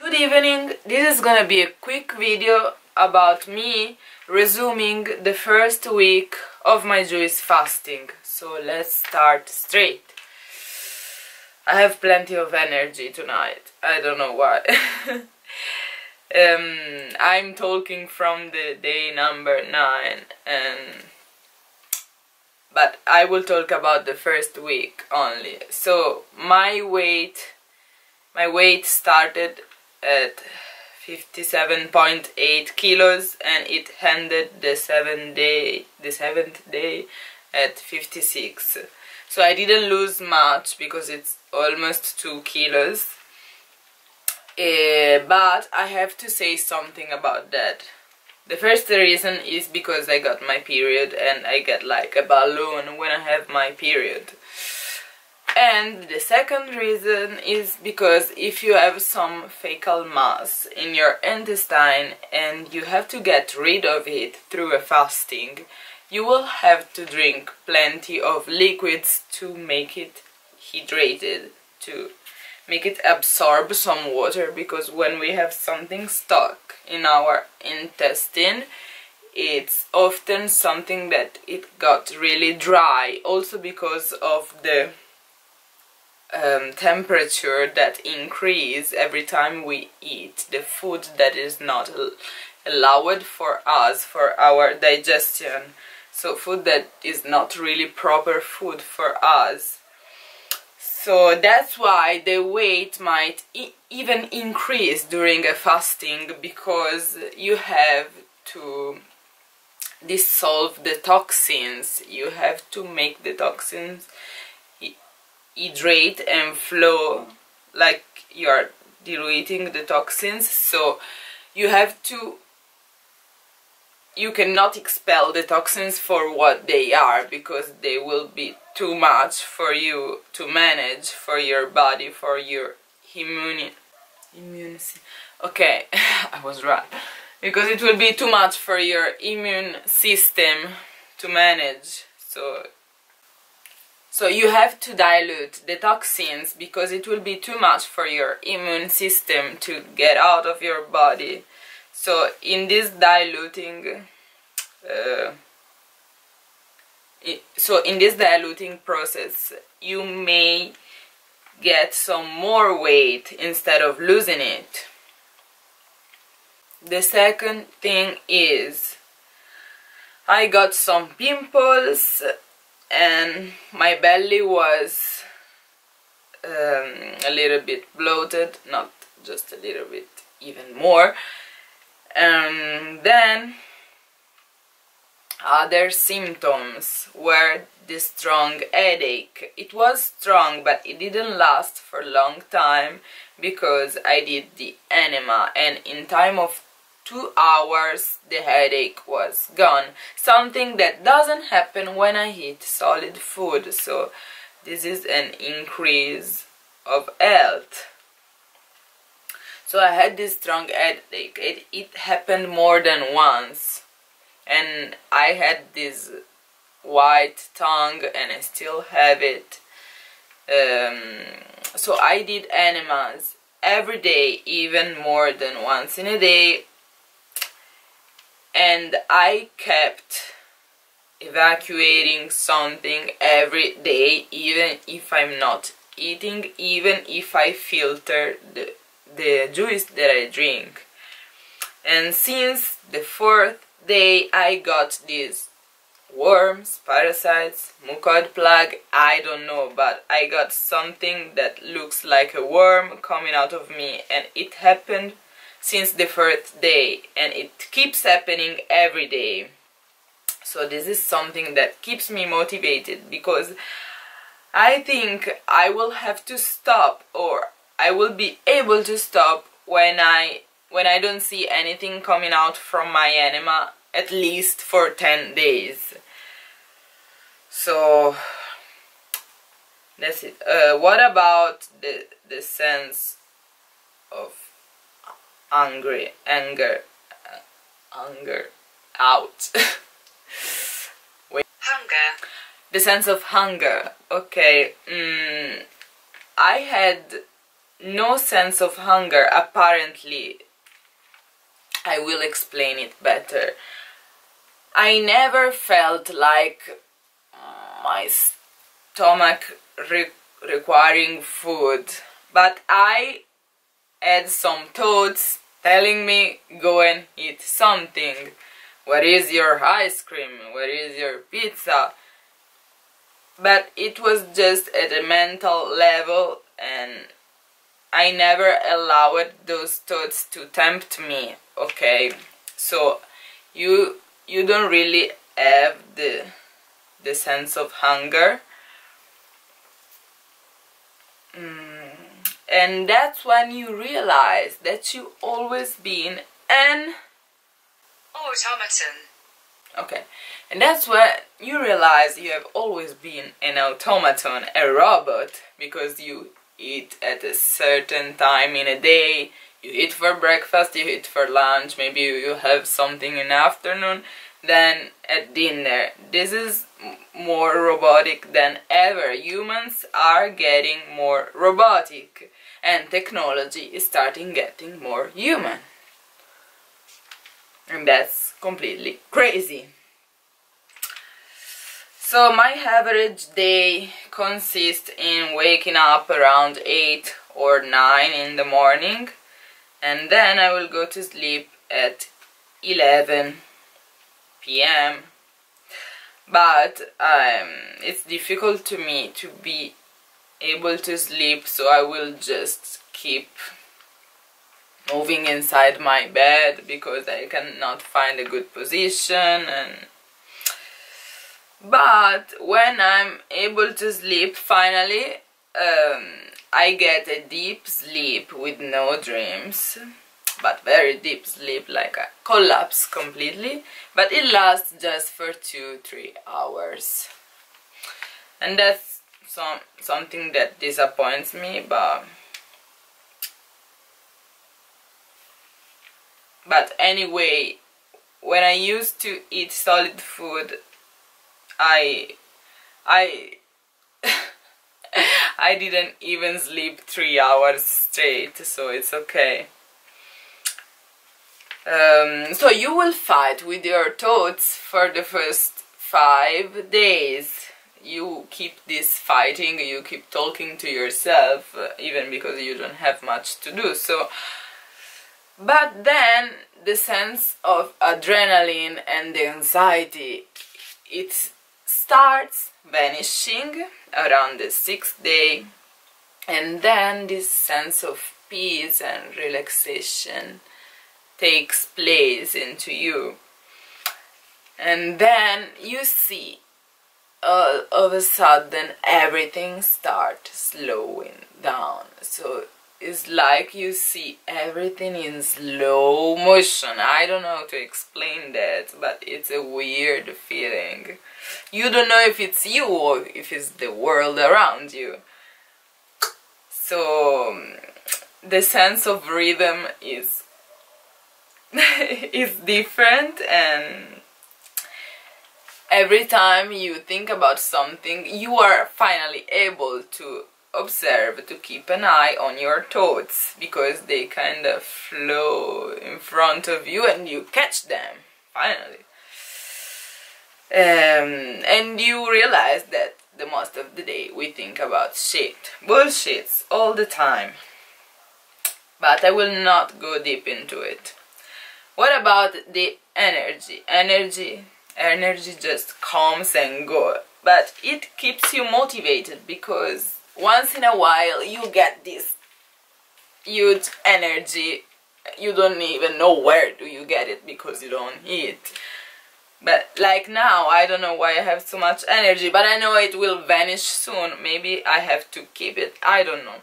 Good evening. This is gonna be a quick video about me resuming the first week of my Jewish fasting. So let's start straight. I have plenty of energy tonight. I don't know why. I'm talking from the day number 9, but I will talk about the first week only. So my weight started at 57.8 kilos and it ended the seventh day at 56. So I didn't lose much because it's almost 2 kilos. But I have to say something about that. The first reason is because I got my period and I get like a balloon when I have my period. And the second reason is because if you have some fecal mass in your intestine and you have to get rid of it through a fasting, you will have to drink plenty of liquids to make it hydrated, to make it absorb some water, because when we have something stuck in our intestine, it's often something that it got really dry, also because of the temperature that increase every time we eat the food that is not allowed for us, for our digestion. So food that is not really proper food for us. So that's why the weight might even increase during a fasting, because you have to dissolve the toxins. You have to make the toxins hydrate and flow like you're diluting the toxins. So you cannot expel the toxins for what they are, because they will be too much for you to manage, for your body, for your immune okay, I was right, because it will be too much for your immune system to manage. So you have to dilute the toxins, because it will be too much for your immune system to get out of your body. So in this diluting process, you may get some more weight instead of losing it. The second thing is I got some pimples and my belly was a little bit bloated, not just a little bit, even more. And then other symptoms were the strong headache. It was strong, but it didn't last for a long time because I did the enema, and in time of 2 hours the headache was gone. Something that doesn't happen when I eat solid food. So this is an increase of health. So I had this strong headache. It happened more than once. And I had this white tongue and I still have it. So I did enemas every day, even more than once in a day. And I kept evacuating something every day, even if I'm not eating, even if I filter the juice that I drink. And since the 4th day I got these worms, parasites, mucoid plague, I don't know, but I got something that looks like a worm coming out of me, and it happened since the 4th day, and it keeps happening every day. So this is something that keeps me motivated, because I think I will have to stop, or I will be able to stop when I don't see anything coming out from my enema, at least for 10 days. So that's it. What about the sense of anger out? Wait. Hunger. The sense of hunger. Okay. I had no sense of hunger, apparently. I will explain it better. I never felt like my stomach requiring food, but I had some thoughts telling me, go and eat something. Where is your ice cream? Where is your pizza? But it was just at a mental level, and I never allowed those thoughts to tempt me, okay? So you don't really have the sense of hunger. And that's when you realize that you always been an automaton. Okay, and that's when you realize you have always been an automaton, a robot, because you eat at a certain time in a day. You eat for breakfast, you eat for lunch, maybe you have something in the afternoon, then at dinner. This is more robotic than ever. Humans are getting more robotic, and technology is starting getting more human. And that's completely crazy. So my average day consists in waking up around 8 or 9 in the morning, and then I will go to sleep at 11 p.m. But it's difficult to me to be able to sleep, so I will just keep moving inside my bed because I cannot find a good position. But when I'm able to sleep finally, I get a deep sleep with no dreams, but very deep sleep, like I collapse completely, but it lasts just for 2-3 hours. And that's something that disappoints me, but anyway, when I used to eat solid food, I didn't even sleep 3 hours straight, so it's okay. So you will fight with your thoughts for the first 5 days. You keep this fighting, you keep talking to yourself, even because you don't have much to do. But then the sense of adrenaline and the anxiety, it starts vanishing around the 6th day, and then this sense of peace and relaxation takes place into you, and then you see all of a sudden everything starts slowing down. So it's like you see everything in slow motion. I don't know how to explain that, but it's a weird feeling. You don't know if it's you or if it's the world around you. So the sense of rhythm is is different, and every time you think about something, you are finally able to observe, to keep an eye on your thoughts, because they kind of flow in front of you and you catch them, finally. And you realize that the most of the day we think about bullshits all the time. But I will not go deep into it. What about the energy? Energy just comes and goes, but it keeps you motivated, because once in a while you get this huge energy. You don't even know where do you get it, because you don't eat. But like now, I don't know why I have so much energy, but I know it will vanish soon. Maybe I have to keep it, I don't know.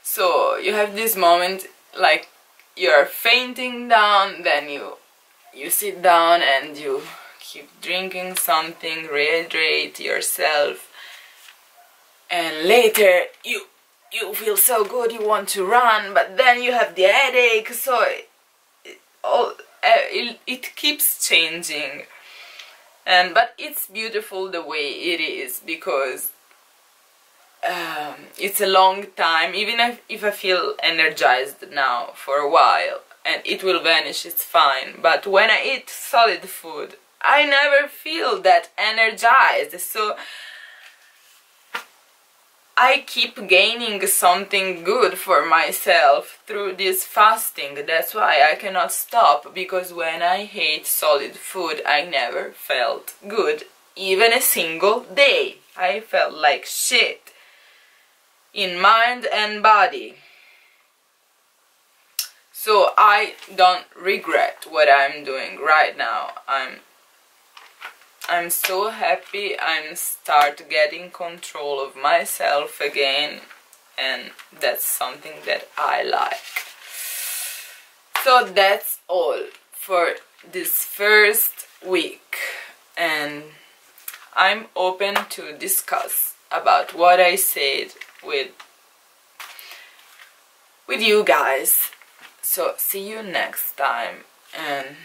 So you have this moment like you're fainting down, then you sit down and you keep drinking something, rehydrate yourself, and later you feel so good, you want to run, but then you have the headache, so it keeps changing. But it's beautiful the way it is, because it's a long time, even if I feel energized now for a while, and it will vanish, it's fine. But when I eat solid food, I never feel that energized, so I keep gaining something good for myself through this fasting. That's why I cannot stop, because when I ate solid food, I never felt good, even a single day. I felt like shit in mind and body. So I don't regret what I'm doing right now. I'm so happy I'm start getting control of myself again, and that's something that I like. So that's all for this first week, and I'm open to discuss about what I said with you guys. So see you next time, and